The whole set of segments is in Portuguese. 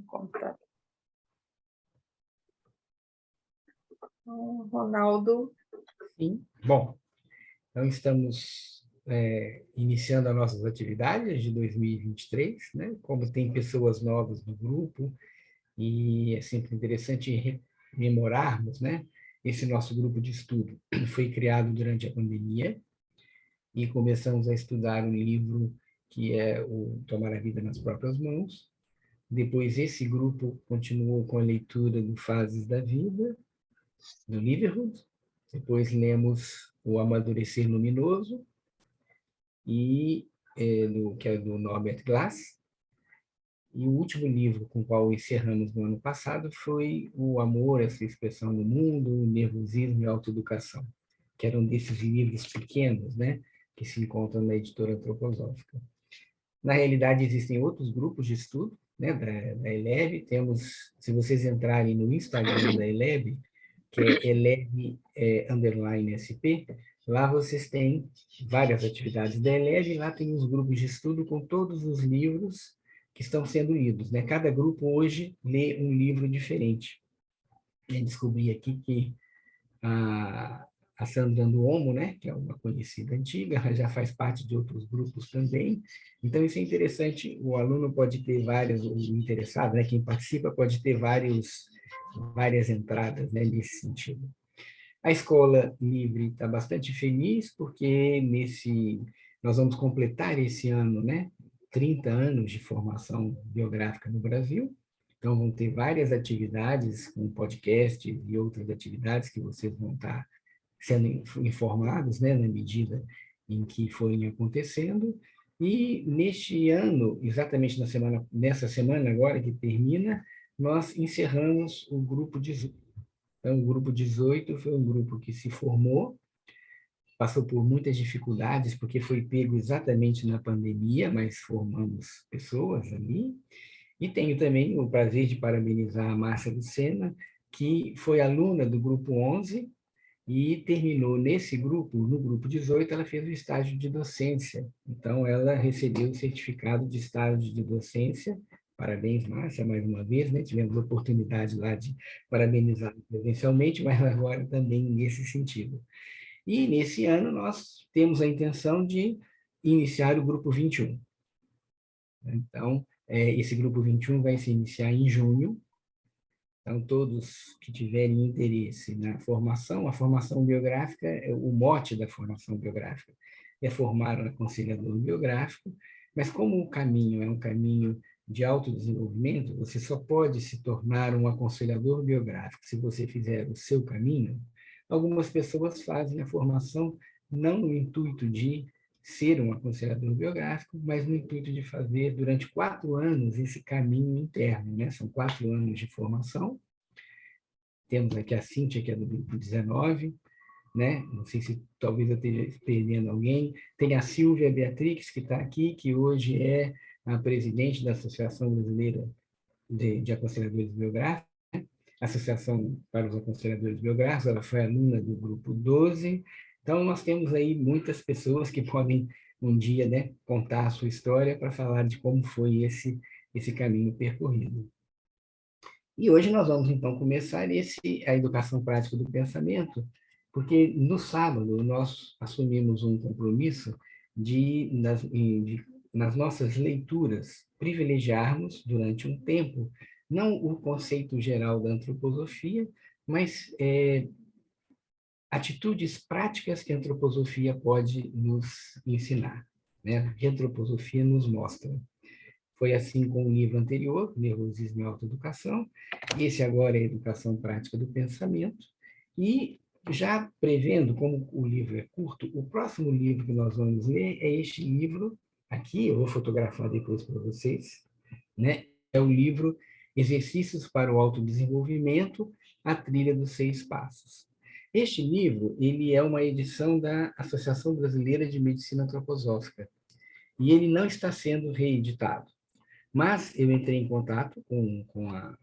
Conta. Ronaldo. Sim. Bom, então estamos iniciando as nossas atividades de 2023, né? Como tem pessoas novas no grupo, e é sempre interessante rememorarmos, né? Esse nosso grupo de estudo foi criado durante a pandemia e começamos a estudar um livro que é o Tomar a Vida nas Próprias Mãos. Depois, esse grupo continuou com a leitura do Fases da Vida, do Liverhood. Depois, lemos O Amadurecer Luminoso, que é do Norbert Glass. E o último livro com o qual encerramos no ano passado foi O Amor, Essa Expressão no Mundo, o Nervosismo e a Autoeducação, que eram desses livros pequenos, né, que se encontram na editora antroposófica. Na realidade, existem outros grupos de estudo, né, da ELEB. Temos, se vocês entrarem no Instagram da ELEB, que é ELEB_SP, lá vocês têm várias atividades da ELEB, e lá tem os grupos de estudo com todos os livros que estão sendo lidos, né? Cada grupo hoje lê um livro diferente. Eu descobri aqui que a Sandra Duomo, né, que é uma conhecida antiga, já faz parte de outros grupos também. Então, isso é interessante. O aluno pode ter vários, o interessado, né, quem participa, pode ter várias entradas, né, nesse sentido. A Escola Livre está bastante feliz, porque nós vamos completar esse ano, né, 30 anos de formação biográfica no Brasil. Então, vão ter várias atividades, com podcast e outras atividades que vocês vão estar sendo informados, né, na medida em que forem acontecendo. E neste ano, exatamente nessa semana agora que termina, nós encerramos o grupo 18. Então, o grupo 18 foi um grupo que se formou, passou por muitas dificuldades, porque foi pego exatamente na pandemia, mas formamos pessoas ali. E tenho também o prazer de parabenizar a Márcia Lucena, que foi aluna do grupo 11 e terminou nesse grupo, no grupo 18, ela fez o estágio de docência. Então, ela recebeu o certificado de estágio de docência. Parabéns, Márcia, mais uma vez, né? Tivemos a oportunidade lá de parabenizar presencialmente, mas agora também nesse sentido. E nesse ano nós temos a intenção de iniciar o grupo 21. Então, esse grupo 21 vai se iniciar em junho. Então, todos que tiverem interesse na formação, a formação biográfica, o mote da formação biográfica é formar um aconselhador biográfico, mas como o caminho é um caminho de autodesenvolvimento, você só pode se tornar um aconselhador biográfico se você fizer o seu caminho. Algumas pessoas fazem a formação não no intuito de ser um aconselhador biográfico, mas no intuito de fazer, durante 4 anos, esse caminho interno, né? São 4 anos de formação. Temos aqui a Cíntia, que é do grupo 19, né? Não sei se talvez eu esteja perdendo alguém. Tem a Silvia Beatrix, que está aqui, que hoje é a presidente da Associação Brasileira de Aconselhadores Biográficos, Associação para os Aconselhadores Biográficos. Ela foi aluna do grupo 12. Então, nós temos aí muitas pessoas que podem um dia, né, contar a sua história para falar de como foi esse caminho percorrido. E hoje nós vamos, então, começar a educação prática do pensamento, porque no sábado nós assumimos um compromisso nas nossas leituras, privilegiarmos durante um tempo, não o conceito geral da antroposofia, mas atitudes práticas que a antroposofia pode nos ensinar, né? Que a antroposofia nos mostra. Foi assim com o livro anterior, Nervosismo e Autoeducação. Esse agora é Educação Prática do Pensamento. E já prevendo, como o livro é curto, o próximo livro que nós vamos ler é este livro aqui, eu vou fotografar depois para vocês, né? É o livro Exercícios para o Autodesenvolvimento, a Trilha dos 6 Passos. Este livro, ele é uma edição da Associação Brasileira de Medicina Antroposófica, e ele não está sendo reeditado. Mas eu entrei em contato com a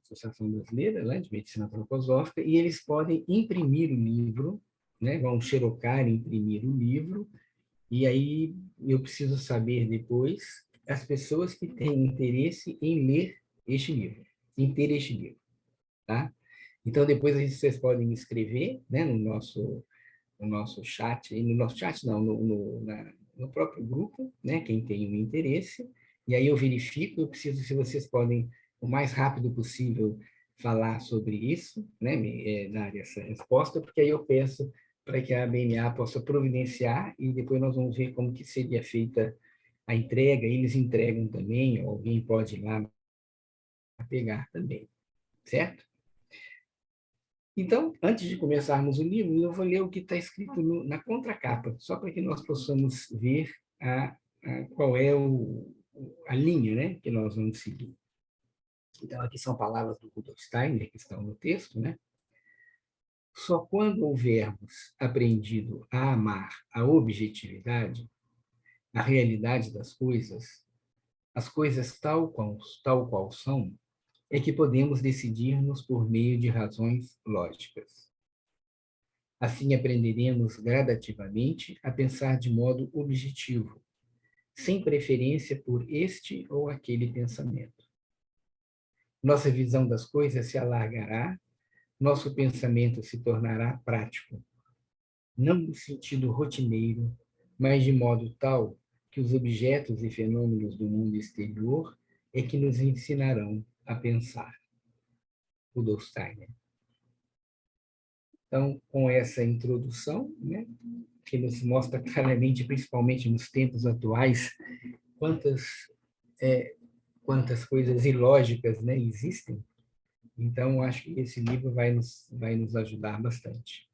Associação Brasileira, né, de Medicina Antroposófica, e eles podem imprimir o livro, né, vão xerocar e imprimir o livro, e aí eu preciso saber depois as pessoas que têm interesse em ler este livro, inteiro este livro, tá? Então, depois vocês podem me escrever, né, no nosso chat, e no nosso chat não, no próprio grupo, né, quem tem o interesse, e aí eu verifico, eu preciso, se vocês podem, o mais rápido possível, falar sobre isso, né, dar essa resposta, porque aí eu peço para que a BMA possa providenciar, e depois nós vamos ver como que seria feita a entrega, eles entregam também, ou alguém pode ir lá pegar também, certo? Então, antes de começarmos o livro, eu vou ler o que está escrito na contracapa, só para que nós possamos ver qual é a linha, né, que nós vamos seguir. Então, aqui são palavras do Rudolf Steiner, que estão no texto, né? Só quando houvermos aprendido a amar a objetividade, a realidade das coisas, as coisas tal qual são, é que podemos decidir-nos por meio de razões lógicas. Assim aprenderemos gradativamente a pensar de modo objetivo, sem preferência por este ou aquele pensamento. Nossa visão das coisas se alargará, nosso pensamento se tornará prático, não no sentido rotineiro, mas de modo tal que os objetos e fenômenos do mundo exterior é que nos ensinarão a pensar. Rudolf Steiner. Então, com essa introdução, né, que nos mostra claramente, principalmente nos tempos atuais, quantas, quantas coisas ilógicas, né, existem. Então, acho que esse livro vai nos ajudar bastante.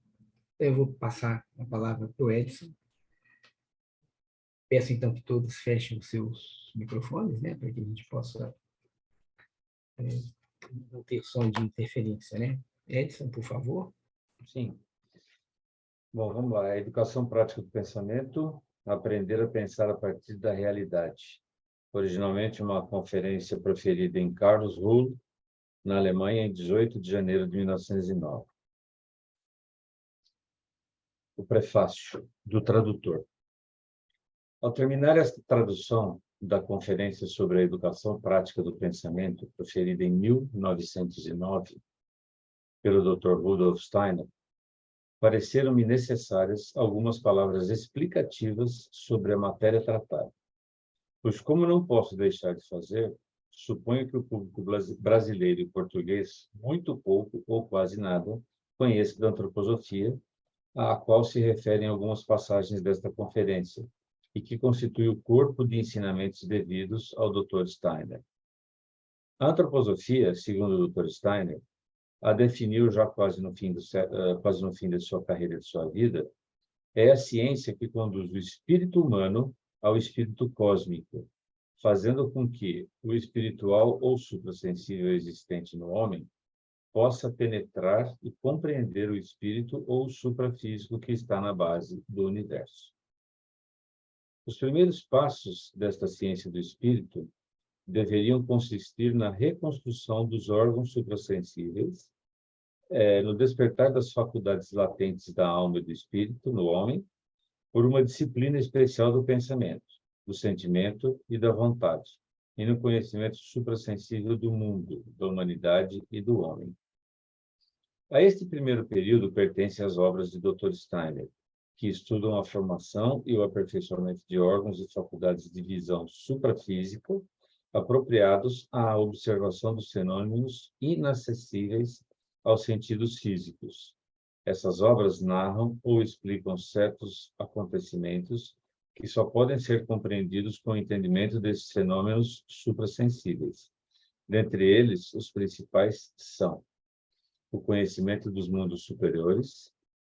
Eu vou passar a palavra para o Edson. Peço, então, que todos fechem os seus microfones, né, para que a gente possa não ter som de interferência, né? Edson, por favor. Sim. Bom, vamos lá. A educação prática do pensamento, aprender a pensar a partir da realidade. Originalmente uma conferência proferida em Karlsruhe, na Alemanha, em 18 de janeiro de 1909. O prefácio do tradutor. Ao terminar esta tradução da Conferência sobre a Educação Prática do Pensamento, proferida em 1909, pelo Dr. Rudolf Steiner, pareceram-me necessárias algumas palavras explicativas sobre a matéria tratada. Pois, como não posso deixar de fazer, suponho que o público brasileiro e português, muito pouco ou quase nada, conheça da antroposofia, à qual se referem algumas passagens desta conferência, e que constitui o corpo de ensinamentos devidos ao Dr. Steiner. A antroposofia, segundo o Dr. Steiner, a definiu já quase no fim de sua carreira e de sua vida, é a ciência que conduz o espírito humano ao espírito cósmico, fazendo com que o espiritual ou suprassensível existente no homem possa penetrar e compreender o espírito ou o suprafísico que está na base do universo. Os primeiros passos desta ciência do espírito deveriam consistir na reconstrução dos órgãos suprassensíveis, no despertar das faculdades latentes da alma e do espírito no homem, por uma disciplina especial do pensamento, do sentimento e da vontade, e no conhecimento suprassensível do mundo, da humanidade e do homem. A este primeiro período pertencem as obras de Dr. Steiner, que estudam a formação e o aperfeiçoamento de órgãos e faculdades de visão suprafísica apropriados à observação dos fenômenos inacessíveis aos sentidos físicos. Essas obras narram ou explicam certos acontecimentos que só podem ser compreendidos com o entendimento desses fenômenos suprassensíveis. Dentre eles, os principais são o conhecimento dos mundos superiores,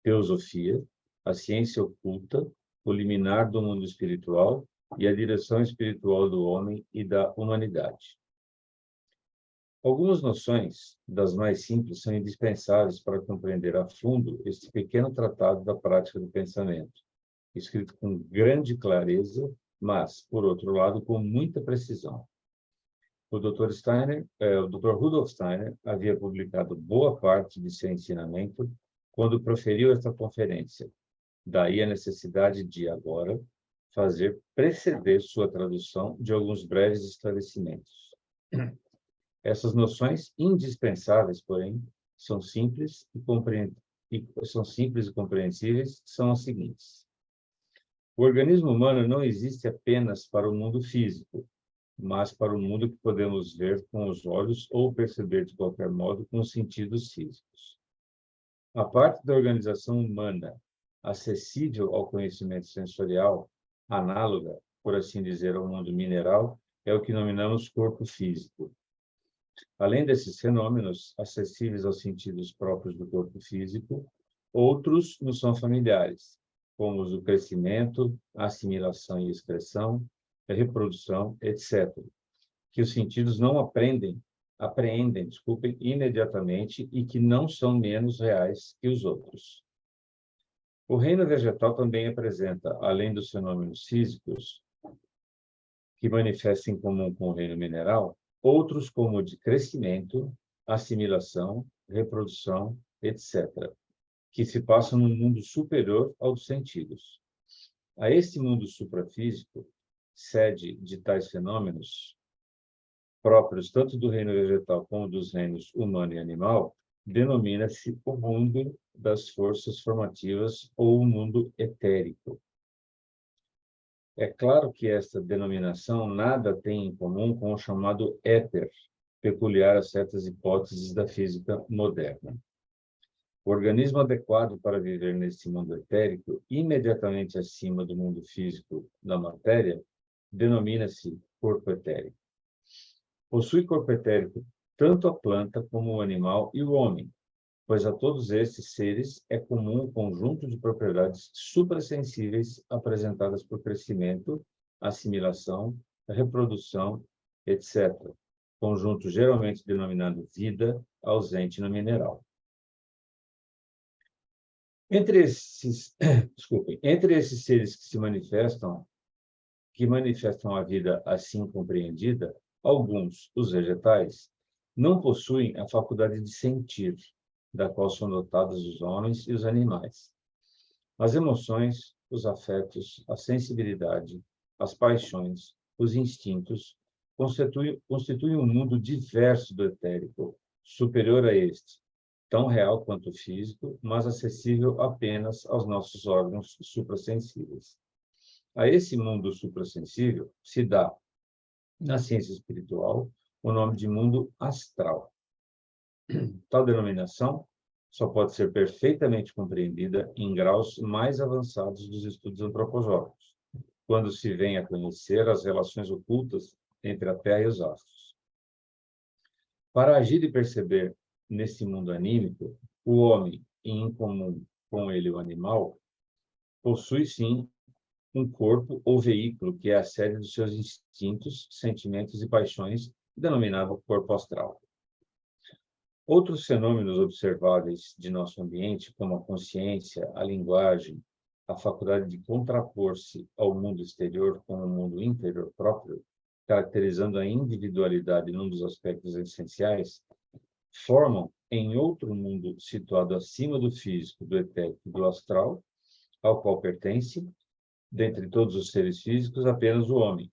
teosofia, a ciência oculta, o liminar do mundo espiritual e a direção espiritual do homem e da humanidade. Algumas noções, das mais simples, são indispensáveis para compreender a fundo este pequeno tratado da prática do pensamento, escrito com grande clareza, mas, por outro lado, com muita precisão. O Dr. Rudolf Steiner havia publicado boa parte de seu ensinamento quando proferiu esta conferência. Daí a necessidade de, agora, fazer preceder sua tradução de alguns breves esclarecimentos. Essas noções indispensáveis, porém, são simples e compreensíveis, são as seguintes. O organismo humano não existe apenas para o mundo físico, mas para o mundo que podemos ver com os olhos ou perceber de qualquer modo com os sentidos físicos. A parte da organização humana acessível ao conhecimento sensorial, análoga, por assim dizer, ao mundo mineral, é o que nominamos corpo físico. Além desses fenômenos acessíveis aos sentidos próprios do corpo físico, outros nos são familiares, como os do crescimento, assimilação e excreção, reprodução, etc., que os sentidos não apreendem, imediatamente e que não são menos reais que os outros. O reino vegetal também apresenta, além dos fenômenos físicos, que manifesta em comum com o reino mineral, outros como o de crescimento, assimilação, reprodução, etc., que se passam num mundo superior ao dos sentidos. A este mundo suprafísico, sede de tais fenômenos, próprios tanto do reino vegetal como dos reinos humano e animal, denomina-se o mundo das forças formativas ou o mundo etérico. É claro que esta denominação nada tem em comum com o chamado éter, peculiar a certas hipóteses da física moderna. O organismo adequado para viver nesse mundo etérico, imediatamente acima do mundo físico da matéria, denomina-se corpo etérico. Possui corpo etérico tanto a planta como o animal e o homem, pois a todos estes seres é comum um conjunto de propriedades suprassensíveis apresentadas por crescimento, assimilação, reprodução, etc., conjunto geralmente denominado vida, ausente no mineral. Entre esses seres que manifestam a vida assim compreendida, alguns, os vegetais, não possuem a faculdade de sentir, da qual são dotados os homens e os animais. As emoções, os afetos, a sensibilidade, as paixões, os instintos, constituem um mundo diverso do etérico, superior a este, tão real quanto o físico, mas acessível apenas aos nossos órgãos suprassensíveis. A esse mundo suprassensível se dá, na ciência espiritual, o nome de mundo astral. Tal denominação só pode ser perfeitamente compreendida em graus mais avançados dos estudos antropológicos, quando se vem a conhecer as relações ocultas entre a Terra e os astros. Para agir e perceber nesse mundo anímico, o homem, em comum com ele o animal, possui sim um corpo ou veículo que é a sede dos seus instintos, sentimentos e paixões, denominado corpo astral. Outros fenômenos observáveis de nosso ambiente, como a consciência, a linguagem, a faculdade de contrapor-se ao mundo exterior com o mundo interior próprio, caracterizando a individualidade num dos aspectos essenciais, formam em outro mundo situado acima do físico, do etérico e do astral, ao qual pertence, dentre todos os seres físicos, apenas o homem.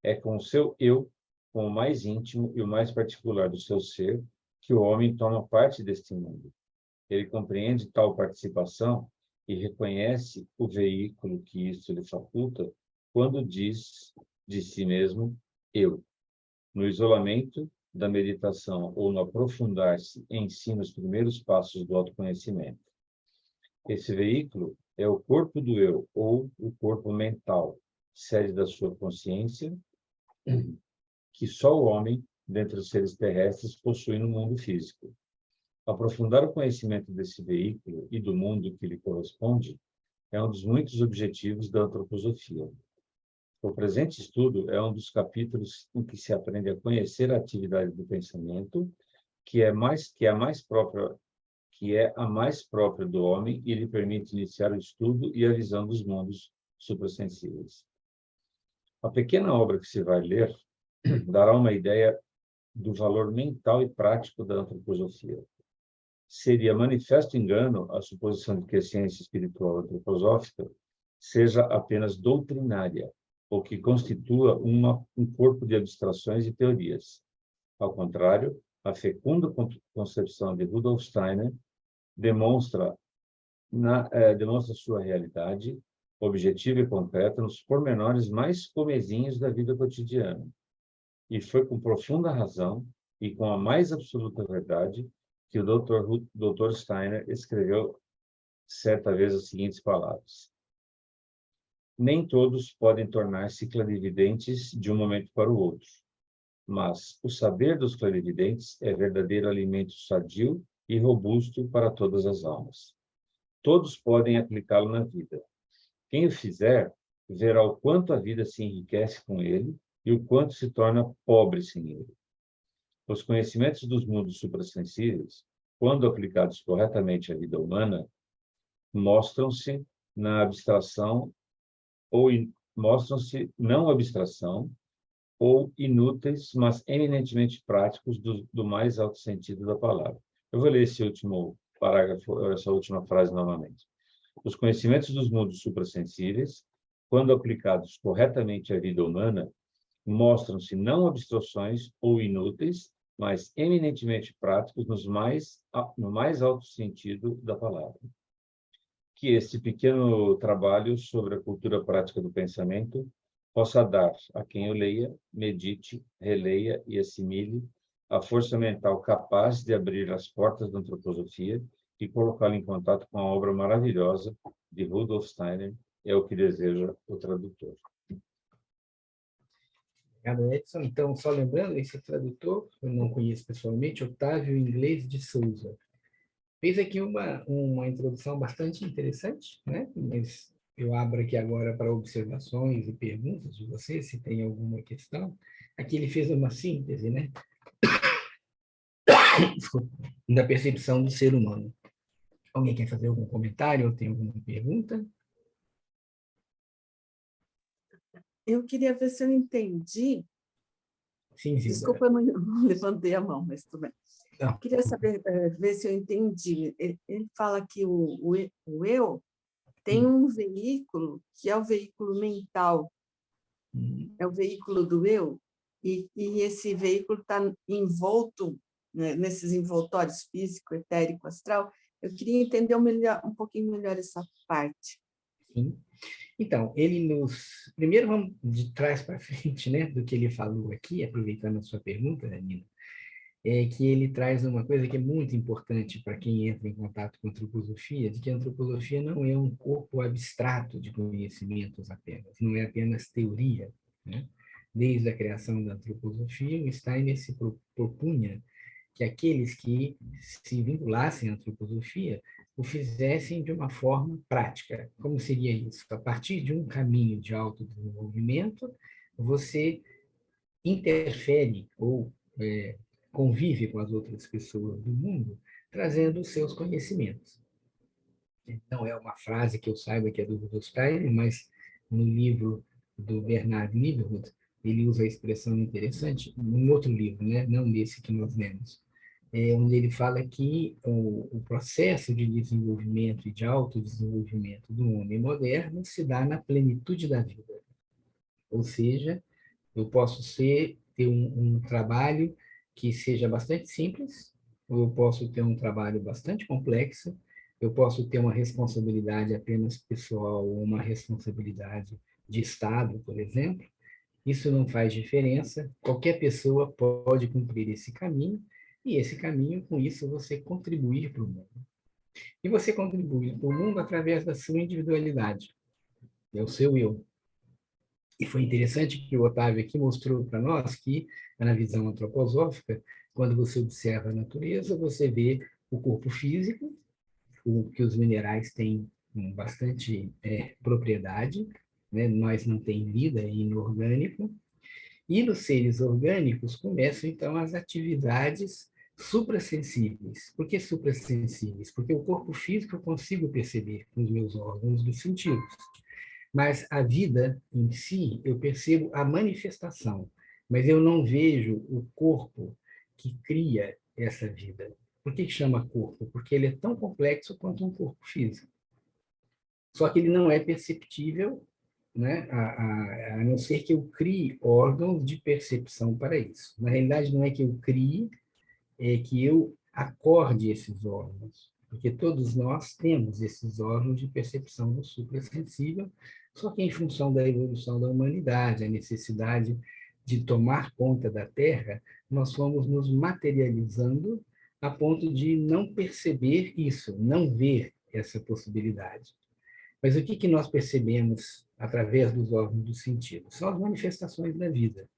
É com o seu eu, com o mais íntimo e o mais particular do seu ser, que o homem toma parte deste mundo. Ele compreende tal participação e reconhece o veículo que isto lhe faculta quando diz de si mesmo eu. No isolamento da meditação ou no aprofundar-se em si nos primeiros passos do autoconhecimento. Esse veículo é o corpo do eu ou o corpo mental, sede da sua consciência, que só o homem, dentre os seres terrestres, possui no mundo físico. Aprofundar o conhecimento desse veículo e do mundo que lhe corresponde é um dos muitos objetivos da antroposofia. O presente estudo é um dos capítulos em que se aprende a conhecer a atividade do pensamento, que é a mais própria do homem e lhe permite iniciar o estudo e a visão dos mundos suprassensíveis. A pequena obra que se vai ler dará uma ideia do valor mental e prático da antroposofia. Seria manifesto engano a suposição de que a ciência espiritual antroposófica seja apenas doutrinária, ou que constitua um corpo de abstrações e teorias. Ao contrário, a fecunda concepção de Rudolf Steiner demonstra sua realidade objetiva e concreta nos pormenores mais comezinhos da vida cotidiana. E foi com profunda razão e com a mais absoluta verdade que o Dr. Steiner escreveu certa vez as seguintes palavras: nem todos podem tornar-se clarividentes de um momento para o outro, mas o saber dos clarividentes é verdadeiro alimento sadio e robusto para todas as almas. Todos podem aplicá-lo na vida. Quem o fizer, verá o quanto a vida se enriquece com ele e o quanto se torna pobre sem ele. Os conhecimentos dos mundos suprassensíveis, quando aplicados corretamente à vida humana, mostram-se na abstração mostram-se não abstração ou inúteis, mas eminentemente práticos do mais alto sentido da palavra. Eu vou ler esse último parágrafo, essa última frase novamente. Os conhecimentos dos mundos suprassensíveis, quando aplicados corretamente à vida humana, mostram-se não abstrações ou inúteis, mas eminentemente práticos no mais alto sentido da palavra. Que este pequeno trabalho sobre a cultura prática do pensamento possa dar a quem o leia, medite, releia e assimile a força mental capaz de abrir as portas da antroposofia e colocá-lo em contato com a obra maravilhosa de Rudolf Steiner, é o que deseja o tradutor. Obrigado, Edson. Então, só lembrando, esse tradutor, eu não conheço pessoalmente, Otávio Inglês de Souza. Fez aqui uma introdução bastante interessante, né? Mas eu abro aqui agora para observações e perguntas de vocês, se tem alguma questão. Aqui ele fez uma síntese, né? Da percepção do ser humano. Alguém quer fazer algum comentário ou tem alguma pergunta? Eu queria ver se eu entendi. Sim, sim. Desculpa, eu não levantei a mão, mas tudo bem. Não. Queria saber, ver se eu entendi. Ele fala que o eu tem um veículo, que é o veículo mental, é o veículo do eu, e esse veículo está envolto, né, nesses envoltórios físico, etérico, astral. Eu queria entender um pouquinho melhor essa parte. Sim. Então, primeiro vamos de trás para frente, né, do que ele falou aqui, aproveitando a sua pergunta, Nina, é que ele traz uma coisa que é muito importante para quem entra em contato com a antroposofia, de que a antroposofia não é um corpo abstrato de conhecimentos apenas, não é apenas teoria, né? Desde a criação da antroposofia, o Steiner se propunha que aqueles que se vinculassem à antroposofia o fizessem de uma forma prática. Como seria isso? A partir de um caminho de autodesenvolvimento, você interfere ou convive com as outras pessoas do mundo, trazendo os seus conhecimentos. Não é uma frase que eu saiba que é do Rudolf Steiner, mas no livro do Bernard Lieberwood, ele usa a expressão interessante, num outro livro, né? Não nesse que nós lemos, onde ele fala que o processo de desenvolvimento e de autodesenvolvimento do homem moderno se dá na plenitude da vida. Ou seja, eu posso ter um trabalho que seja bastante simples, ou eu posso ter um trabalho bastante complexo, eu posso ter uma responsabilidade apenas pessoal ou uma responsabilidade de Estado, por exemplo. Isso não faz diferença, qualquer pessoa pode cumprir esse caminho, e esse caminho, com isso, você contribuir para o mundo. E você contribui para o mundo através da sua individualidade, é o seu eu. E foi interessante que o Otávio aqui mostrou para nós que, na visão antroposófica, quando você observa a natureza, você vê o corpo físico, o que os minerais têm bastante propriedade, né? Nós não tem vida, é inorgânico, e nos seres orgânicos começam, então, as atividades suprassensíveis. Por que suprassensíveis? Porque o corpo físico eu consigo perceber com os meus órgãos dos sentidos. Mas a vida em si, eu percebo a manifestação, mas eu não vejo o corpo que cria essa vida. Por que chama corpo? Porque ele é tão complexo quanto um corpo físico. Só que ele não é perceptível né, a não ser que eu crie órgãos de percepção para isso. Na realidade, não é que eu crie, é que eu acorde esses órgãos, porque todos nós temos esses órgãos de percepção do suprassensível, só que em função da evolução da humanidade, a necessidade de tomar conta da Terra, nós fomos nos materializando a ponto de não perceber isso, não ver essa possibilidade. Mas o que que nós percebemos através dos órgãos do sentido? São as manifestações da vida,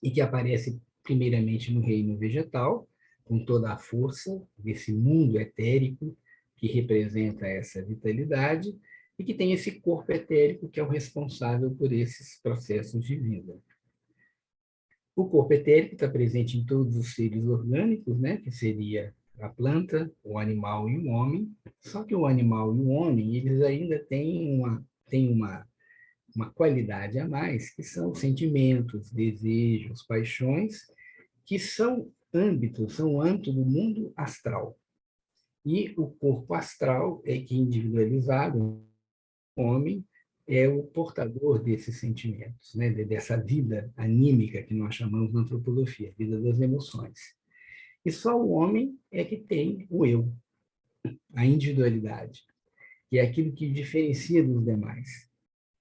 e que aparece primeiramente no reino vegetal, com toda a força desse mundo etérico que representa essa vitalidade, e que tem esse corpo etérico que é o responsável por esses processos de vida. O corpo etérico está presente em todos os seres orgânicos, né, que seria a planta, o animal e o homem, só que o animal e o homem, eles ainda têm uma qualidade a mais, que são sentimentos, desejos, paixões, que são âmbito do mundo astral. E o corpo astral é que, individualizado, o homem é o portador desses sentimentos, né? Dessa vida anímica que nós chamamos na antropologia, vida das emoções. E só o homem é que tem o eu, a individualidade, que é aquilo que diferencia dos demais.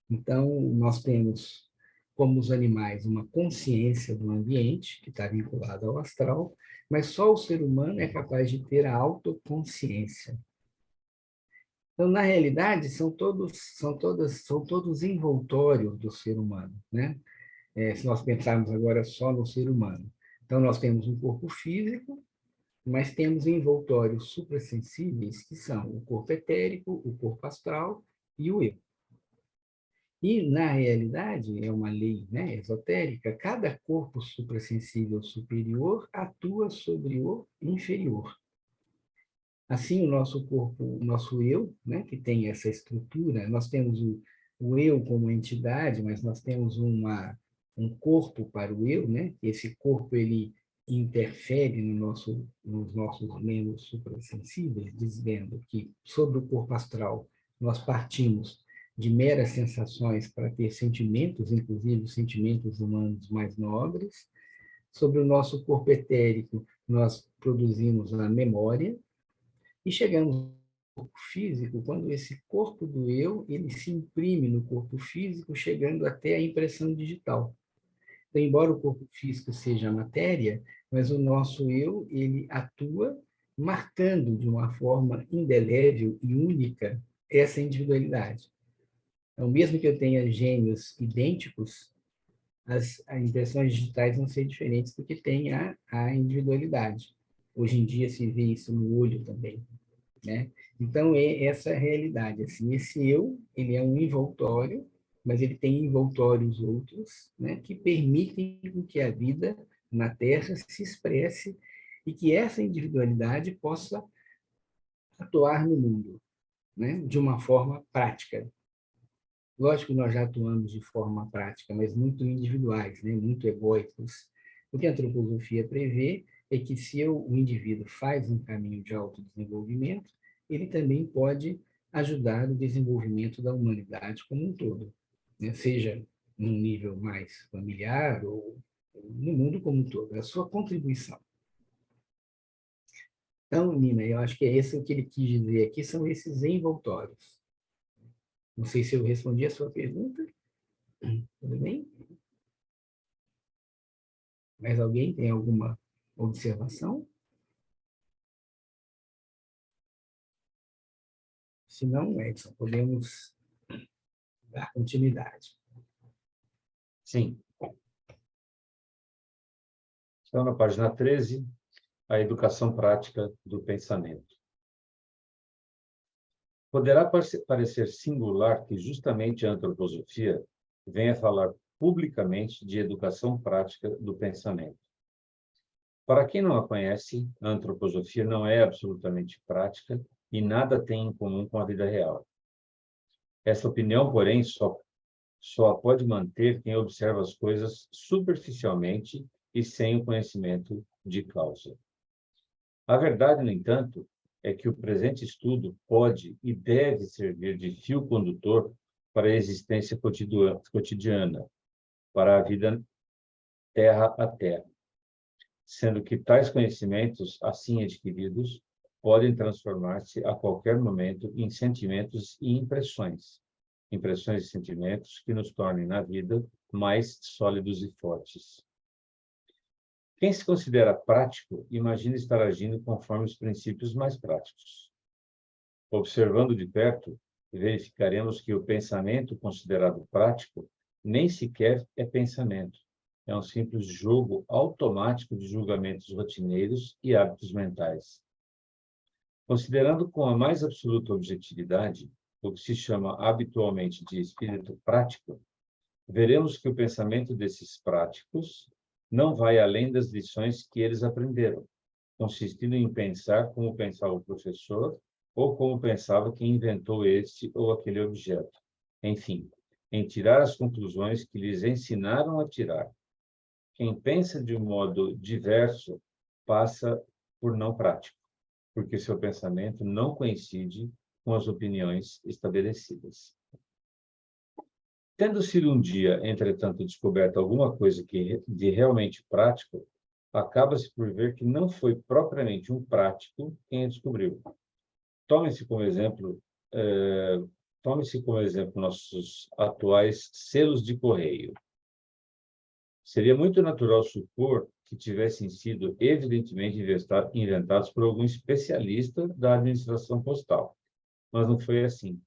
Então, nós temos, como os animais, uma consciência do ambiente, que está vinculada ao astral, mas só o ser humano é capaz de ter a autoconsciência. Então, na realidade, são todos envoltórios do ser humano, né? Se nós pensarmos agora só no ser humano. Então, nós temos um corpo físico, mas temos envoltórios suprassensíveis, que são o corpo etérico, o corpo astral e o eu. E, na realidade, é uma lei, né, esotérica, cada corpo suprassensível superior atua sobre o inferior. Assim, o nosso corpo, o nosso eu, né, que tem essa estrutura, nós temos o eu como entidade, mas nós temos um corpo para o eu, né? Esse corpo ele interfere nos nossos membros suprassensíveis, dizendo que sobre o corpo astral nós partimos de meras sensações para ter sentimentos, inclusive sentimentos humanos mais nobres. Sobre o nosso corpo etérico, nós produzimos a memória, e chegamos ao corpo físico, quando esse corpo do eu, ele se imprime no corpo físico, chegando até a impressão digital. Então, embora o corpo físico seja a matéria, mas o nosso eu, ele atua marcando de uma forma indelével e única essa individualidade. Então, mesmo que eu tenha gêmeos idênticos, as impressões digitais vão ser diferentes porque tem a individualidade. Hoje em dia se vê isso no olho também, né? Então, é essa a realidade. Assim, esse eu, ele é um envoltório, mas ele tem envoltórios outros, né, que permitem que a vida na Terra se expresse e que essa individualidade possa atuar no mundo, né, de uma forma prática. Lógico que nós já atuamos de forma prática, mas muito individuais, né, muito egóicos. O que a antroposofia prevê é que se o indivíduo faz um caminho de autodesenvolvimento, ele também pode ajudar o desenvolvimento da humanidade como um todo, né? Seja num nível mais familiar ou no mundo como um todo, é a sua contribuição. Então, Nina, eu acho que é esse o que ele quis dizer aqui, são esses envoltórios. Não sei se eu respondi a sua pergunta. Tudo bem? Mais alguém tem alguma observação? Se não, Edson, podemos dar continuidade. Sim. Então, na página 13, a educação prática do pensamento. Poderá parecer singular que justamente a antroposofia venha falar publicamente de educação prática do pensamento. Para quem não a conhece, a antroposofia não é absolutamente prática e nada tem em comum com a vida real. Essa opinião, porém, só a pode manter quem observa as coisas superficialmente e sem o conhecimento de causa. A verdade, no entanto, é que o presente estudo pode e deve servir de fio condutor para a existência cotidiana, para a vida terra a terra, sendo que tais conhecimentos, assim adquiridos, podem transformar-se a qualquer momento em sentimentos e impressões e sentimentos que nos tornem na vida mais sólidos e fortes. Quem se considera prático, imagina estar agindo conforme os princípios mais práticos. Observando de perto, verificaremos que o pensamento considerado prático nem sequer é pensamento. É um simples jogo automático de julgamentos rotineiros e hábitos mentais. Considerando com a mais absoluta objetividade o que se chama habitualmente de espírito prático, veremos que o pensamento desses práticos não vai além das lições que eles aprenderam, consistindo em pensar como pensava o professor ou como pensava quem inventou este ou aquele objeto. Enfim, em tirar as conclusões que lhes ensinaram a tirar. Quem pensa de um modo diverso passa por não prático, porque seu pensamento não coincide com as opiniões estabelecidas. Tendo sido um dia, entretanto, descoberta alguma coisa de realmente prático, acaba-se por ver que não foi propriamente um prático quem a descobriu. Tome-se como exemplo nossos atuais selos de correio. Seria muito natural supor que tivessem sido evidentemente inventados por algum especialista da administração postal, mas não foi assim.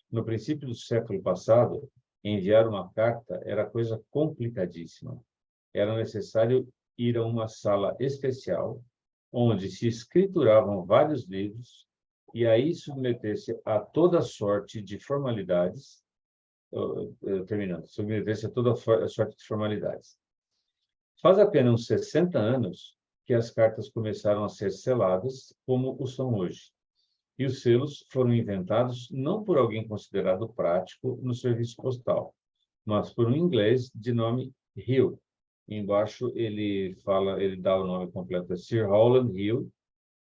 No princípio do século passado, enviar uma carta era coisa complicadíssima. Era necessário ir a uma sala especial, onde se escrituravam vários livros, e aí submeter-se a toda sorte de formalidades, submeter-se a toda sorte de formalidades. Faz apenas uns 60 anos que as cartas começaram a ser seladas como o são hoje. E os selos foram inventados não por alguém considerado prático no serviço postal, mas por um inglês de nome Hill. Embaixo ele dá o nome completo, Sir Rowland Hill,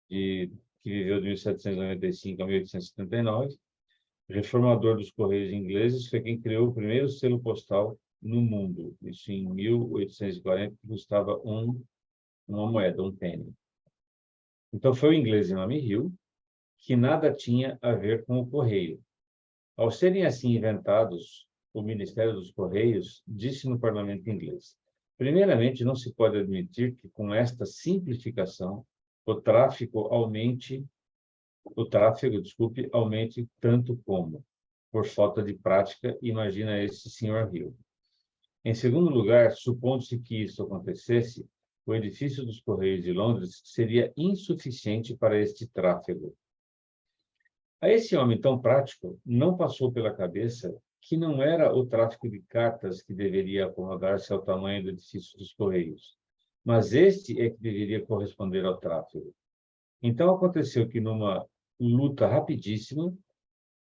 que viveu de 1795 a 1879, reformador dos Correios ingleses, foi quem criou o primeiro selo postal no mundo. Isso em 1840, que custava uma moeda, um penny. Então foi o inglês de nome Hill, que nada tinha a ver com o correio. Ao serem assim inventados, o Ministério dos Correios disse no parlamento inglês: primeiramente, não se pode admitir que com esta simplificação o tráfego aumente tanto como, por falta de prática, imagina esse Sr. Hill. Em segundo lugar, supondo-se que isso acontecesse, o edifício dos Correios de Londres seria insuficiente para este tráfego. A esse homem tão prático não passou pela cabeça que não era o tráfico de cartas que deveria acomodar-se ao tamanho do edifício dos Correios, mas este é que deveria corresponder ao tráfego. Então aconteceu que, numa luta rapidíssima,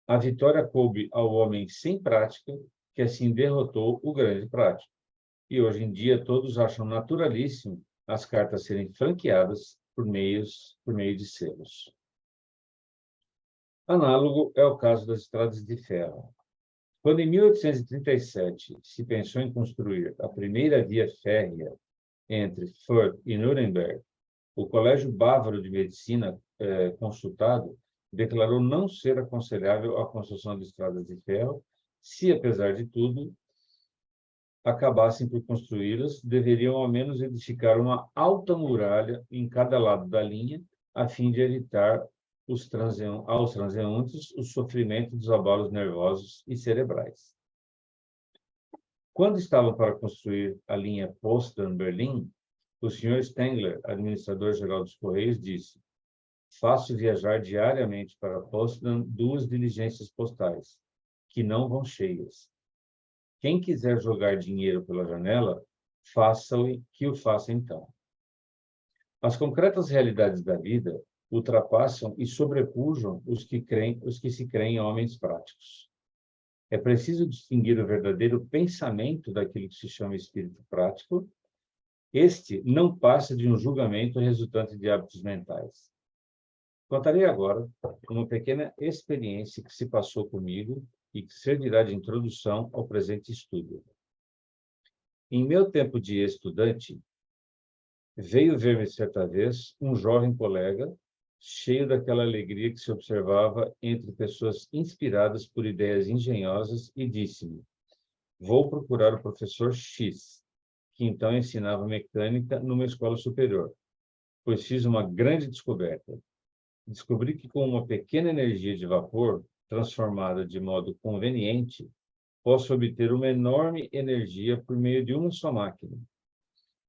a vitória coube ao homem sem prática, que assim derrotou o grande prático. E hoje em dia todos acham naturalíssimo as cartas serem franqueadas por meio de selos. Análogo é o caso das estradas de ferro. Quando, em 1837, se pensou em construir a primeira via férrea entre Fürth e Nuremberg, o Colégio Bávaro de Medicina, consultado, declarou não ser aconselhável a construção de estradas de ferro, se, apesar de tudo, acabassem por construí-las, deveriam ao menos edificar uma alta muralha em cada lado da linha, a fim de evitar aos transeuntes o sofrimento dos abalos nervosos e cerebrais. Quando estavam para construir a linha Potsdam-Berlim, o Sr. Stengler, administrador-geral dos Correios, disse: faço viajar diariamente para Potsdam 2 diligências postais, que não vão cheias. Quem quiser jogar dinheiro pela janela, que o faça então. As concretas realidades da vida ultrapassam e sobrepujam os que se creem homens práticos. É preciso distinguir o verdadeiro pensamento daquilo que se chama espírito prático. Este não passa de um julgamento resultante de hábitos mentais. Contarei agora uma pequena experiência que se passou comigo e que servirá de introdução ao presente estudo. Em meu tempo de estudante, veio ver-me certa vez um jovem colega, cheio daquela alegria que se observava entre pessoas inspiradas por ideias engenhosas, e disse-me: vou procurar o professor X, que então ensinava mecânica numa escola superior, pois fiz uma grande descoberta. Descobri que com uma pequena energia de vapor, transformada de modo conveniente, posso obter uma enorme energia por meio de uma só máquina.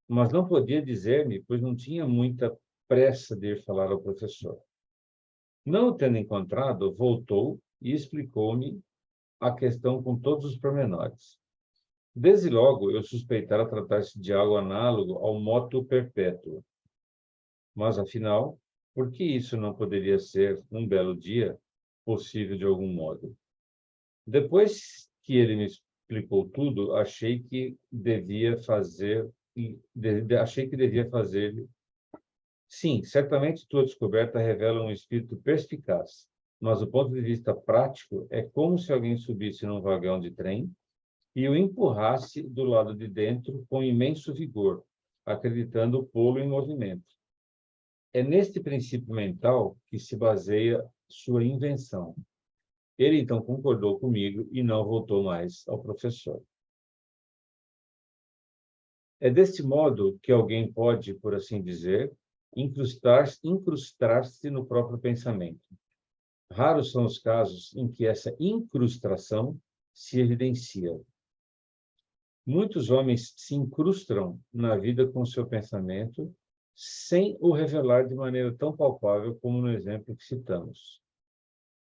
Mas não podia dizer-me, pois não tinha muita pressa de ir falar ao professor. Não o tendo encontrado, voltou e explicou-me a questão com todos os pormenores. Desde logo, eu suspeitara tratar-se de algo análogo ao moto perpétuo. Mas, afinal, por que isso não poderia ser, um belo dia, possível de algum modo? Depois que ele me explicou tudo, achei que devia fazer. Sim, certamente tua descoberta revela um espírito perspicaz, mas do ponto de vista prático, é como se alguém subisse num vagão de trem e o empurrasse do lado de dentro com imenso vigor, acreditando pô-lo em movimento. É neste princípio mental que se baseia sua invenção. Ele então concordou comigo e não voltou mais ao professor. É deste modo que alguém pode, por assim dizer, incrustar-se no próprio pensamento. Raros são os casos em que essa incrustação se evidencia. Muitos homens se incrustam na vida com seu pensamento, sem o revelar de maneira tão palpável como no exemplo que citamos.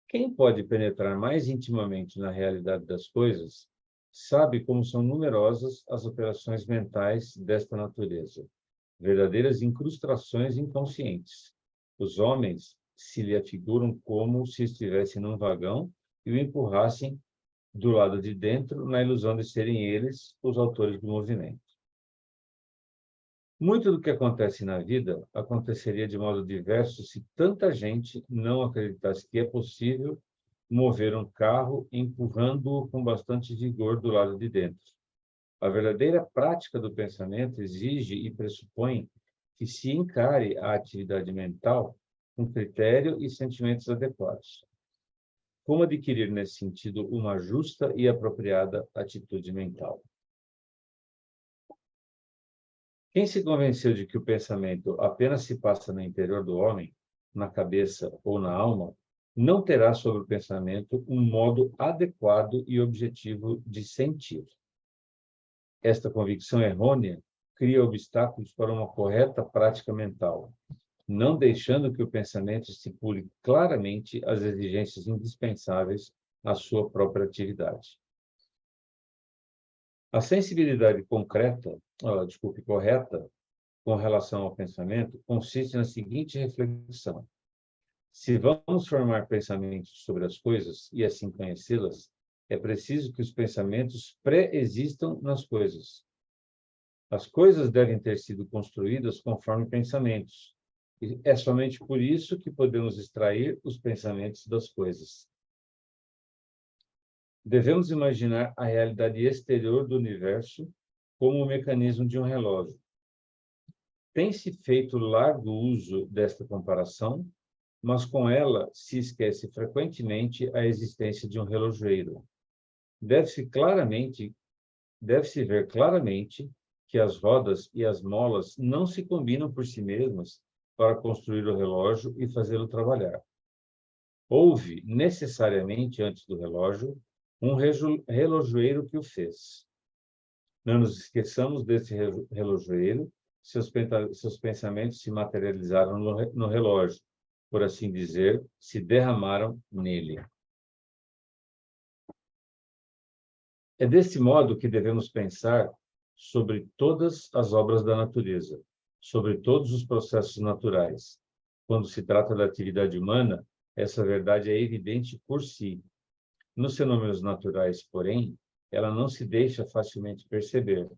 Quem pode penetrar mais intimamente na realidade das coisas, sabe como são numerosas as operações mentais desta natureza, verdadeiras incrustações inconscientes. Os homens se lhe afiguram como se estivessem num vagão e o empurrassem do lado de dentro, na ilusão de serem eles os autores do movimento. Muito do que acontece na vida aconteceria de modo diverso se tanta gente não acreditasse que é possível mover um carro empurrando-o com bastante vigor do lado de dentro. A verdadeira prática do pensamento exige e pressupõe que se encare a atividade mental com critério e sentimentos adequados. Como adquirir, nesse sentido, uma justa e apropriada atitude mental? Quem se convenceu de que o pensamento apenas se passa no interior do homem, na cabeça ou na alma, não terá sobre o pensamento um modo adequado e objetivo de sentir. Esta convicção errônea cria obstáculos para uma correta prática mental, não deixando que o pensamento estipule claramente as exigências indispensáveis à sua própria atividade. A sensibilidade correta com relação ao pensamento consiste na seguinte reflexão: se vamos formar pensamentos sobre as coisas e assim conhecê-las, é preciso que os pensamentos pré-existam nas coisas. As coisas devem ter sido construídas conforme pensamentos. E é somente por isso que podemos extrair os pensamentos das coisas. Devemos imaginar a realidade exterior do universo como o mecanismo de um relógio. Tem-se feito largo uso desta comparação, mas com ela se esquece frequentemente a existência de um relojoeiro. Deve-se ver claramente que as rodas e as molas não se combinam por si mesmas para construir o relógio e fazê-lo trabalhar. Houve, necessariamente antes do relógio, um relojoeiro que o fez. Não nos esqueçamos desse relojoeiro, seus pensamentos se materializaram no relógio, por assim dizer, se derramaram nele. É desse modo que devemos pensar sobre todas as obras da natureza, sobre todos os processos naturais. Quando se trata da atividade humana, essa verdade é evidente por si. Nos fenômenos naturais, porém, ela não se deixa facilmente perceber,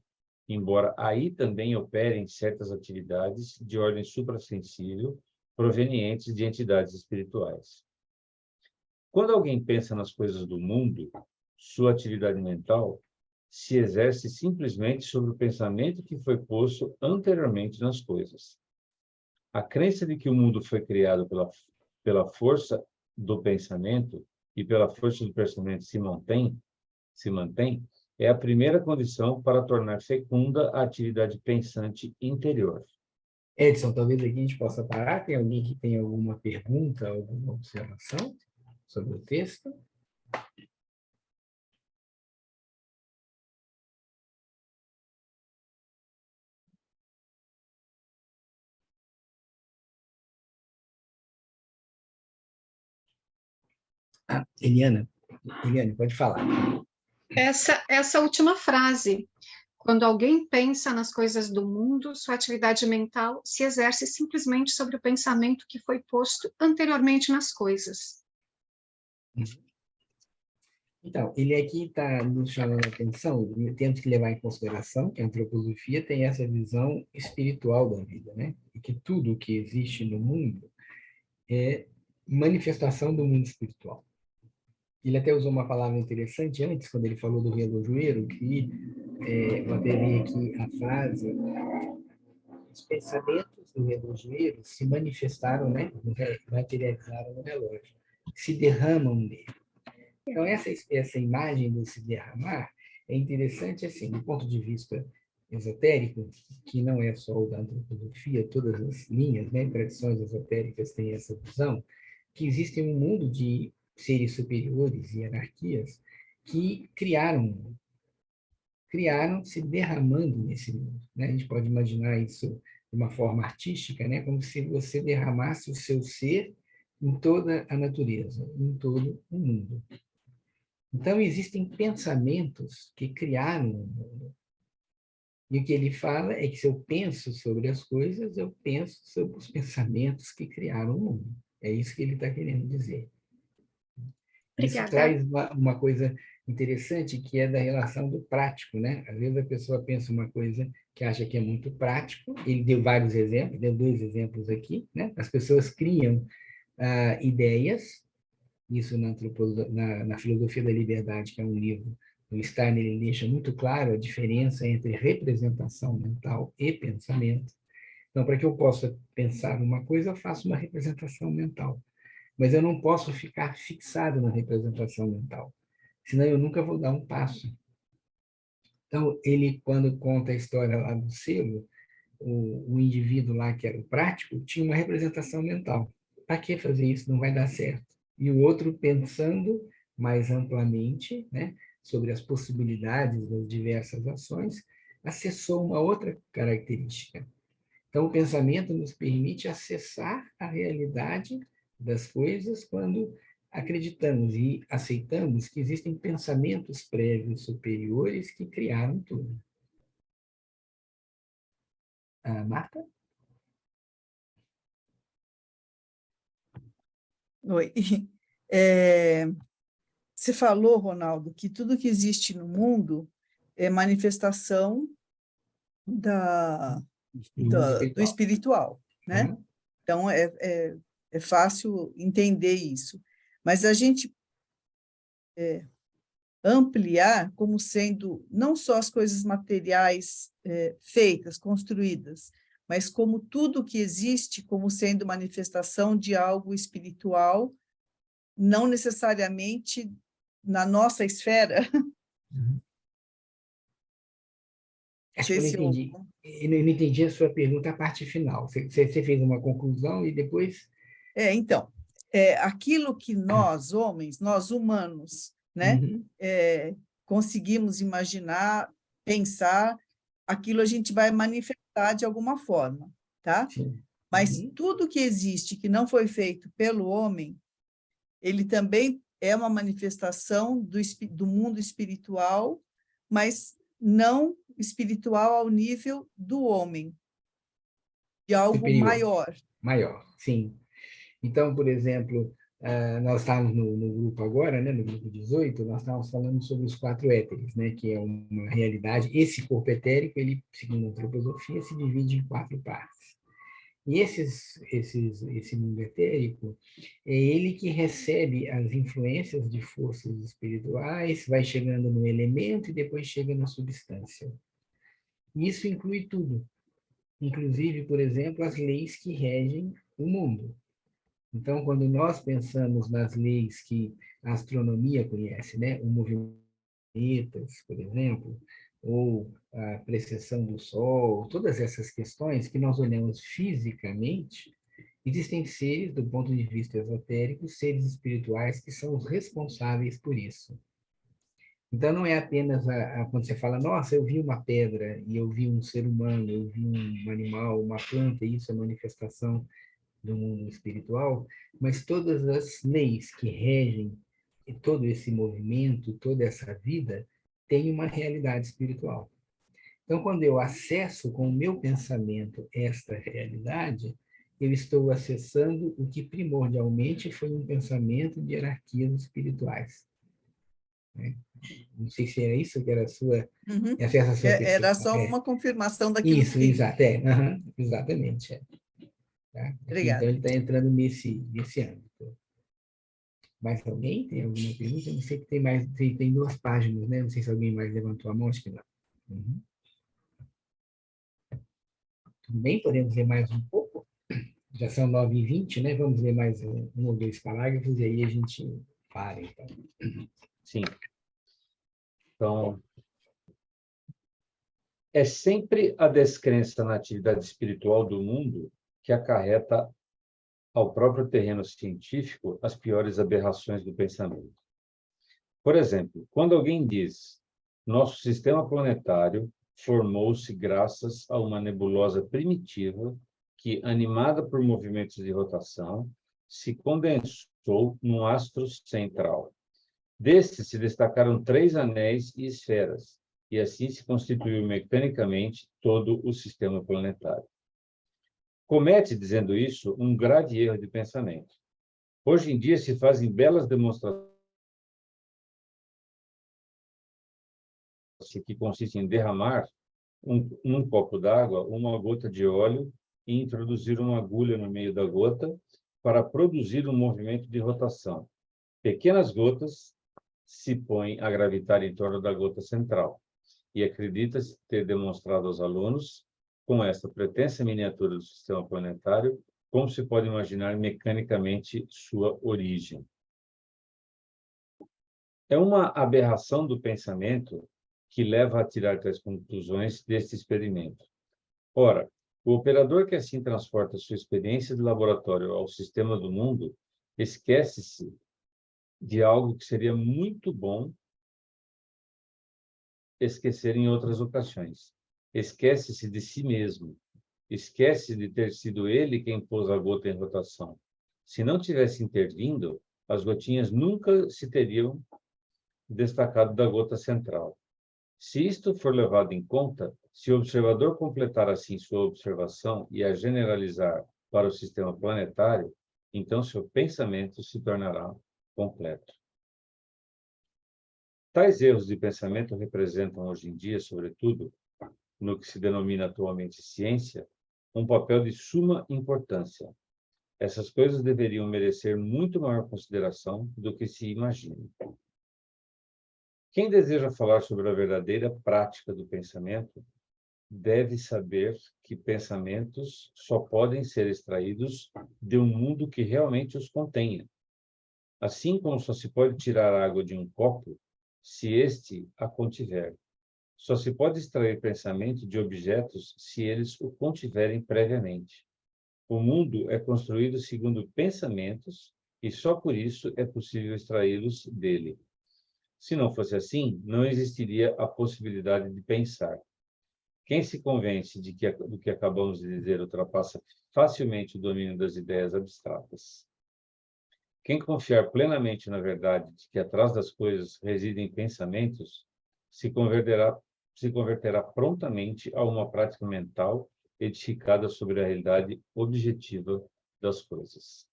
embora aí também operem certas atividades de ordem suprassensível provenientes de entidades espirituais. Quando alguém pensa nas coisas do mundo, sua atividade mental se exerce simplesmente sobre o pensamento que foi posto anteriormente nas coisas. A crença de que o mundo foi criado pela força do pensamento e pela força do pensamento se mantém, é a primeira condição para tornar fecunda a atividade pensante interior. Edson, talvez aqui a gente possa parar. Tem alguém que tem alguma pergunta, alguma observação sobre o texto? Eliane, pode falar. Essa última frase, quando alguém pensa nas coisas do mundo, sua atividade mental se exerce simplesmente sobre o pensamento que foi posto anteriormente nas coisas. Então, ele aqui está nos chamando a atenção, temos que levar em consideração que a antroposofia tem essa visão espiritual da vida, né? E que tudo que existe no mundo é manifestação do mundo espiritual. Ele até usou uma palavra interessante antes, quando ele falou do relojoeiro, que eu até vi aqui a frase: os pensamentos do relojoeiro se manifestaram, né? Materializaram no relógio, se derramam nele. Então, essa imagem do se derramar é interessante, assim, do ponto de vista esotérico, que não é só o da antroposofia, todas as linhas, né, tradições esotéricas têm essa visão, que existe um mundo de seres superiores e hierarquias que criaram se derramando nesse mundo, né? A gente pode imaginar isso de uma forma artística, né, como se você derramasse o seu ser em toda a natureza, em todo o mundo. Então, existem pensamentos que criaram o mundo. E o que ele fala é que se eu penso sobre as coisas, eu penso sobre os pensamentos que criaram o mundo. É isso que ele está querendo dizer. Isso Obrigada. traz uma coisa interessante, que é da relação do prático, né? Às vezes a pessoa pensa uma coisa que acha que é muito prático, ele deu vários exemplos, deu 2 exemplos aqui, né? As pessoas criam ideias, isso na Filosofia da Liberdade, que é um livro do Steiner, ele deixa muito claro a diferença entre representação mental e pensamento. Então, para que eu possa pensar uma coisa, eu faço uma representação mental. Mas eu não posso ficar fixado na representação mental, senão eu nunca vou dar um passo. Então, ele, quando conta a história lá do selo, o indivíduo lá, que era o prático, tinha uma representação mental. Para que fazer isso? Não vai dar certo. E o outro, pensando mais amplamente, né, sobre as possibilidades das diversas ações, acessou uma outra característica. Então, o pensamento nos permite acessar a realidade das coisas quando acreditamos e aceitamos que existem pensamentos prévios superiores que criaram tudo. Marta? Oi. Você falou, Ronaldo, que tudo que existe no mundo é manifestação do espiritual, né? Uhum. Então, é fácil entender isso. Mas a gente ampliar como sendo não só as coisas materiais feitas, construídas, mas como tudo que existe como sendo manifestação de algo espiritual, não necessariamente na nossa esfera. Uhum. Acho que eu não Sei se eu... entendi. Eu não entendi a sua pergunta, a parte final. Você fez uma conclusão e depois... Então, aquilo que nós, homens, nós humanos, né, Uhum. conseguimos imaginar, pensar, aquilo a gente vai manifestar de alguma forma, tá? Sim. Mas Uhum. tudo que existe que não foi feito pelo homem, ele também é uma manifestação do mundo espiritual, mas não espiritual ao nível do homem, de algo Superior. maior. Maior, sim. Então, por exemplo, nós estávamos no grupo agora, né, no grupo 18, nós estávamos falando sobre os 4 éteres, né, que é uma realidade. Esse corpo etérico, ele, segundo a antroposofia, se divide em 4 partes. E esse mundo etérico é ele que recebe as influências de forças espirituais, vai chegando no elemento e depois chega na substância. Isso inclui tudo, inclusive, por exemplo, as leis que regem o mundo. Então, quando nós pensamos nas leis que a astronomia conhece, né, o movimento planetas, por exemplo, ou a precessão do Sol, todas essas questões que nós olhamos fisicamente, existem seres, do ponto de vista esotérico, seres espirituais que são os responsáveis por isso. Então, não é apenas quando você fala, nossa, eu vi uma pedra, e eu vi um ser humano, eu vi um animal, uma planta, isso é manifestação do mundo espiritual, mas todas as leis que regem todo esse movimento, toda essa vida, tem uma realidade espiritual. Então, quando eu acesso com o meu pensamento esta realidade, eu estou acessando o que primordialmente foi um pensamento de hierarquias espirituais. Né? Não sei se era isso que era a sua... Uhum. Essa é a sua questão. Era só uma confirmação daquilo isso, que... exato, exatamente. Tá? Obrigada. Então, ele está entrando nesse âmbito. Mais alguém tem alguma pergunta? Eu não sei que tem mais, tem 2 páginas, né? Não sei se alguém mais levantou a mão, acho que não. Uhum. Tudo bem, podemos ler mais um pouco? Já são 9h20, né? Vamos ler mais um ou 2 parágrafos e aí a gente para, então. Sim. Então, é sempre a descrença na atividade espiritual do mundo que acarreta ao próprio terreno científico as piores aberrações do pensamento. Por exemplo, quando alguém diz nosso sistema planetário formou-se graças a uma nebulosa primitiva que, animada por movimentos de rotação, se condensou num astro central. Destes se destacaram 3 anéis e esferas, e assim se constituiu mecanicamente todo o sistema planetário. Comete, dizendo isso, um grave erro de pensamento. Hoje em dia se fazem belas demonstrações que consistem em derramar num copo d'água uma gota de óleo e introduzir uma agulha no meio da gota para produzir um movimento de rotação. Pequenas gotas se põem a gravitar em torno da gota central e acredita-se ter demonstrado aos alunos, com esta pretensa miniatura do sistema planetário, como se pode imaginar mecanicamente sua origem. É uma aberração do pensamento que leva a tirar tais conclusões deste experimento. Ora, o operador que assim transporta sua experiência de laboratório ao sistema do mundo esquece-se de algo que seria muito bom esquecer em outras ocasiões. Esquece-se de si mesmo. Esquece de ter sido ele quem pôs a gota em rotação. Se não tivesse intervindo, as gotinhas nunca se teriam destacado da gota central. Se isto for levado em conta, se o observador completar assim sua observação e a generalizar para o sistema planetário, então seu pensamento se tornará completo. Tais erros de pensamento representam hoje em dia, sobretudo, no que se denomina atualmente ciência, um papel de suma importância. Essas coisas deveriam merecer muito maior consideração do que se imagina. Quem deseja falar sobre a verdadeira prática do pensamento deve saber que pensamentos só podem ser extraídos de um mundo que realmente os contenha. Assim como só se pode tirar água de um copo, se este a contiver. Só se pode extrair pensamento de objetos se eles o contiverem previamente. O mundo é construído segundo pensamentos e só por isso é possível extraí-los dele. Se não fosse assim, não existiria a possibilidade de pensar. Quem se convence de que do que acabamos de dizer ultrapassa facilmente o domínio das ideias abstratas. Quem confiar plenamente na verdade de que atrás das coisas residem pensamentos, se converterá prontamente a uma prática mental edificada sobre a realidade objetiva das coisas.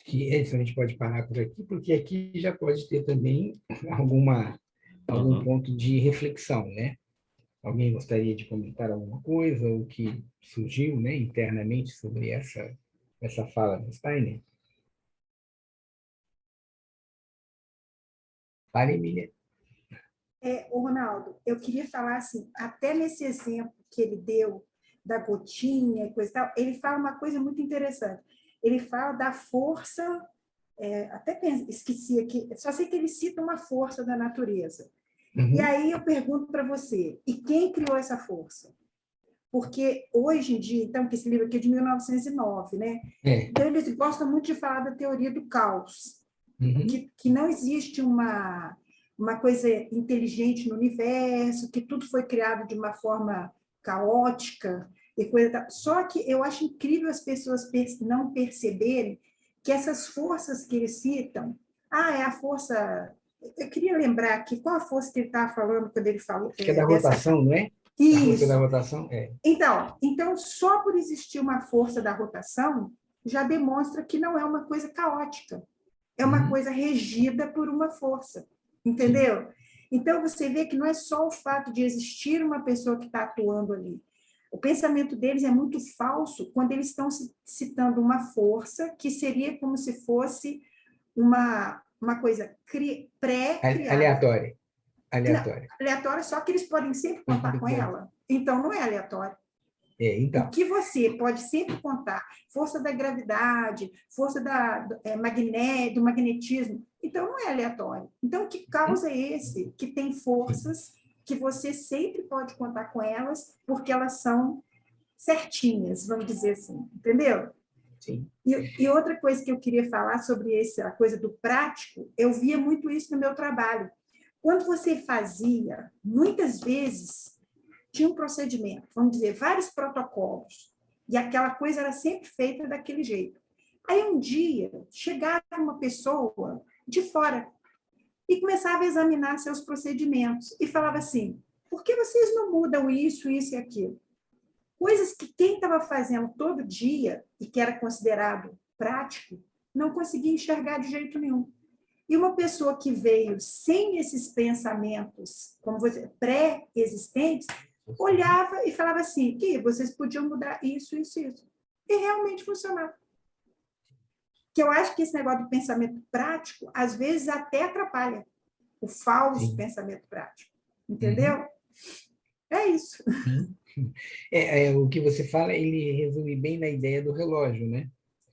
Que a gente pode parar por aqui, porque aqui já pode ter também algum ponto de reflexão, né? Alguém gostaria de comentar alguma coisa, o que surgiu, né, internamente sobre essa fala do Steiner? Fale, Emília. Ronaldo, eu queria falar assim, até nesse exemplo que ele deu da gotinha e coisa e tal, ele fala uma coisa muito interessante. Ele fala da força, esqueci aqui, só sei que ele cita uma força da natureza. E aí eu pergunto para você, e quem criou essa força? Porque hoje em dia, então, que esse livro aqui é de 1909, né? Então, eles gostam muito de falar da teoria do caos, que não existe uma coisa inteligente no universo, que tudo foi criado de uma forma caótica e coisa tal. Só que eu acho incrível as pessoas não perceberem que essas forças que eles citam, é a força... Eu queria lembrar aqui qual a força que ele estava falando quando ele falou... Que é da rotação, não é? Isso. A força da rotação, Então, só por existir uma força da rotação, já demonstra que não é uma coisa caótica. É uma coisa regida por uma força. Entendeu? Então, você vê que não é só o fato de existir uma pessoa que está atuando ali. O pensamento deles é muito falso quando eles estão citando uma força que seria como se fosse uma coisa pré-criada. Aleatória. Não, aleatória, só que eles podem sempre contar com ela. Então, não é aleatório. Então. O que você pode sempre contar, força da gravidade, força do magnetismo, então não é aleatório. Então, que causa é esse? Que tem forças que você sempre pode contar com elas, porque elas são certinhas, vamos dizer assim, entendeu? Sim. E outra coisa que eu queria falar sobre a coisa do prático, eu via muito isso no meu trabalho. Quando você fazia, muitas vezes, tinha um procedimento, vamos dizer, vários protocolos, e aquela coisa era sempre feita daquele jeito. Aí, um dia, chegava uma pessoa de fora e começava a examinar seus procedimentos e falava assim, por que vocês não mudam isso, isso e aquilo? Coisas que quem estava fazendo todo dia e que era considerado prático, não conseguia enxergar de jeito nenhum. E uma pessoa que veio sem esses pensamentos, como você, pré-existentes, olhava e falava assim, que vocês podiam mudar isso, isso, isso. E realmente funcionava. Que eu acho que esse negócio do pensamento prático, às vezes até atrapalha o falso pensamento prático. Entendeu? É isso. O que você fala, ele resume bem na ideia do relógio, né?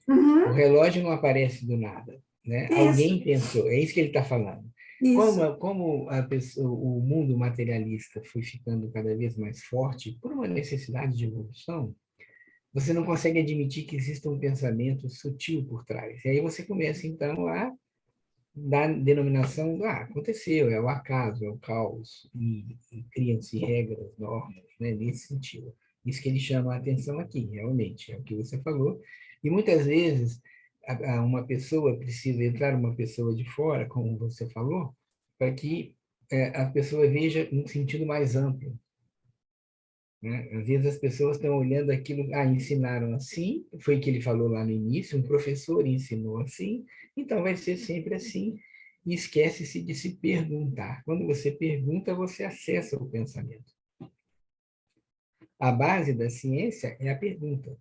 O relógio não aparece do nada, né? Alguém pensou, é isso que ele está falando. Como o mundo materialista foi ficando cada vez mais forte por uma necessidade de evolução, você não consegue admitir que exista um pensamento sutil por trás. E aí você começa, então, a dar denominação do aconteceu, é o acaso, é o caos, e criam-se regras, normas, né, nesse sentido. Isso que ele chama a atenção aqui, realmente, é o que você falou. E muitas vezes uma pessoa precisa entrar uma pessoa de fora, como você falou, para que a pessoa veja um sentido mais amplo. Né? Às vezes as pessoas estão olhando aquilo, ensinaram assim, foi o que ele falou lá no início, um professor ensinou assim, então vai ser sempre assim, e esquece-se de se perguntar. Quando você pergunta, você acessa o pensamento. A base da ciência é a pergunta.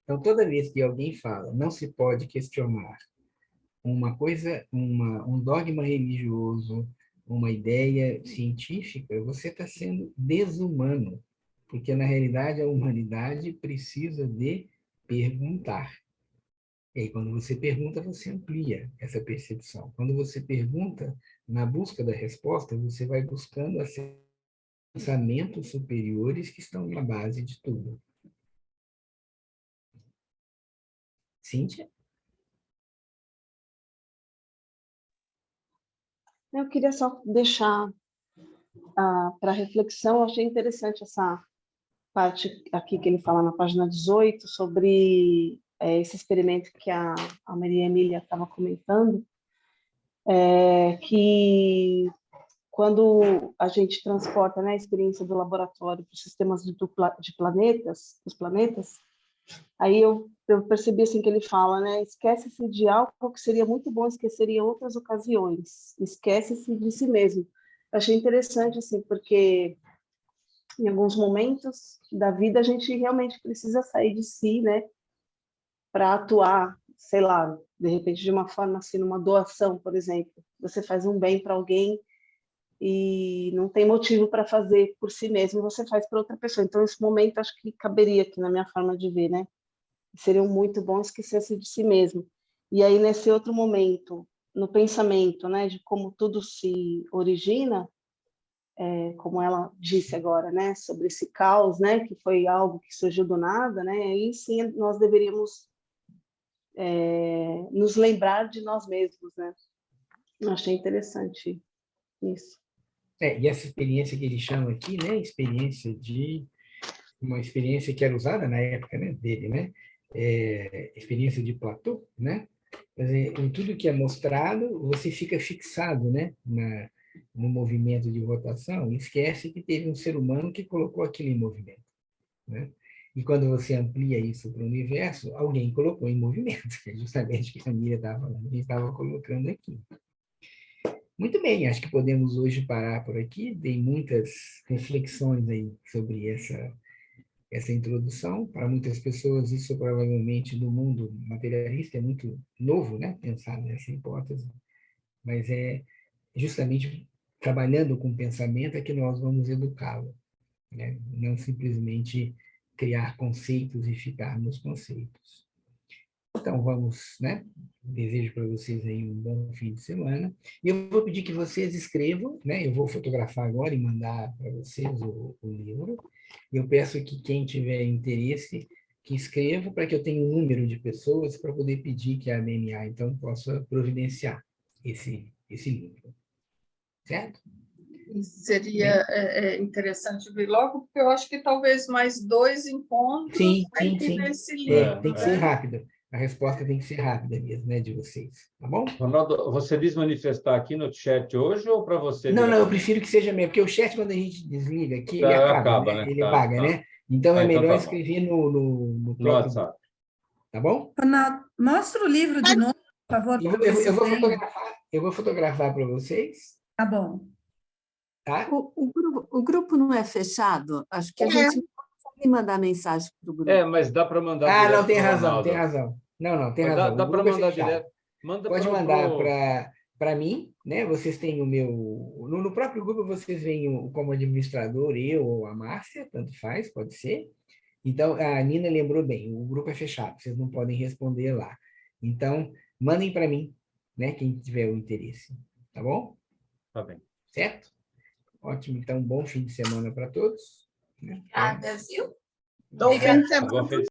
Então, toda vez que alguém fala, não se pode questionar uma coisa, um dogma religioso, uma ideia científica, você está sendo desumano, porque, na realidade, a humanidade precisa de perguntar. E aí, quando você pergunta, você amplia essa percepção. Quando você pergunta, na busca da resposta, você vai buscando pensamentos superiores que estão na base de tudo. Cíntia? Eu queria só deixar para reflexão, eu achei interessante essa parte aqui que ele fala na página 18 sobre esse experimento que a Maria Emília estava comentando, que quando a gente transporta, né, a experiência do laboratório para os sistemas de planetas, dos planetas, aí eu percebi assim que ele fala, né, esquece-se de algo que seria muito bom esquecer em outras ocasiões, esquece-se de si mesmo. Eu achei interessante assim, porque em alguns momentos da vida, a gente realmente precisa sair de si, né? Para atuar, sei lá, de repente de uma forma assim, numa doação, por exemplo. Você faz um bem para alguém e não tem motivo para fazer por si mesmo, você faz para outra pessoa. Então, esse momento acho que caberia aqui na minha forma de ver, né? Seria muito bom esquecer-se de si mesmo. E aí, nesse outro momento, no pensamento, né, de como tudo se origina, como ela disse agora, né, sobre esse caos, né, que foi algo que surgiu do nada, né, aí sim nós deveríamos nos lembrar de nós mesmos, né. Eu achei interessante isso. E essa experiência que ele chama aqui, né, uma experiência que era usada na época, né, dele, né, experiência de Platão, né, quer dizer, em tudo que é mostrado, você fica fixado, né, no movimento de rotação, e esquece que teve um ser humano que colocou aquilo em movimento, né? E quando você amplia isso para o universo, alguém colocou em movimento, que é justamente o que a Miriam estava falando, a gente estava colocando aqui. Muito bem, acho que podemos hoje parar por aqui. Tem muitas reflexões aí sobre essa introdução. Para muitas pessoas, isso provavelmente no mundo materialista é muito novo, né? Pensar nessa hipótese. Mas é justamente trabalhando com o pensamento é que nós vamos educá-lo, né? Não simplesmente criar conceitos e ficar nos conceitos. Então, vamos, né? Desejo para vocês aí um bom fim de semana. E eu vou pedir que vocês escrevam, né? Eu vou fotografar agora e mandar para vocês o livro. Eu peço que quem tiver interesse, que escreva para que eu tenha um número de pessoas para poder pedir que a MMA, então, possa providenciar esse livro. Certo? Seria interessante ver logo, porque eu acho que talvez mais 2 encontros Sim. nesse livro. Tem que ser rápido. A resposta tem que ser rápida mesmo, né, de vocês. Tá bom? Ronaldo, você diz manifestar aqui no chat hoje ou para você? Não, eu prefiro que seja mesmo, porque o chat, quando a gente desliga aqui, ele acaba, né? né? Ele apaga, né? Então é melhor tá escrever no próprio WhatsApp. Tá bom? Ronaldo, mostra o livro de novo, por favor. Eu vou fotografar para vocês. Tá bom. Tá? O grupo não é fechado? Acho que a gente não consegue mandar mensagem para o grupo. Mas dá para mandar direto. Não, tem pro razão, Ronaldo. tem razão. Não, tem razão. Dá para mandar direto. Pode mandar para mim, né? Vocês têm o meu... No próprio grupo, vocês veem como administrador, eu ou a Márcia, tanto faz, pode ser. Então, a Nina lembrou bem, o grupo é fechado, vocês não podem responder lá. Então, mandem para mim, né? Quem tiver o interesse. Tá bom? Tá bem. Certo? Ótimo, então, bom fim de semana para todos. Obrigada, viu? Bom fim de semana.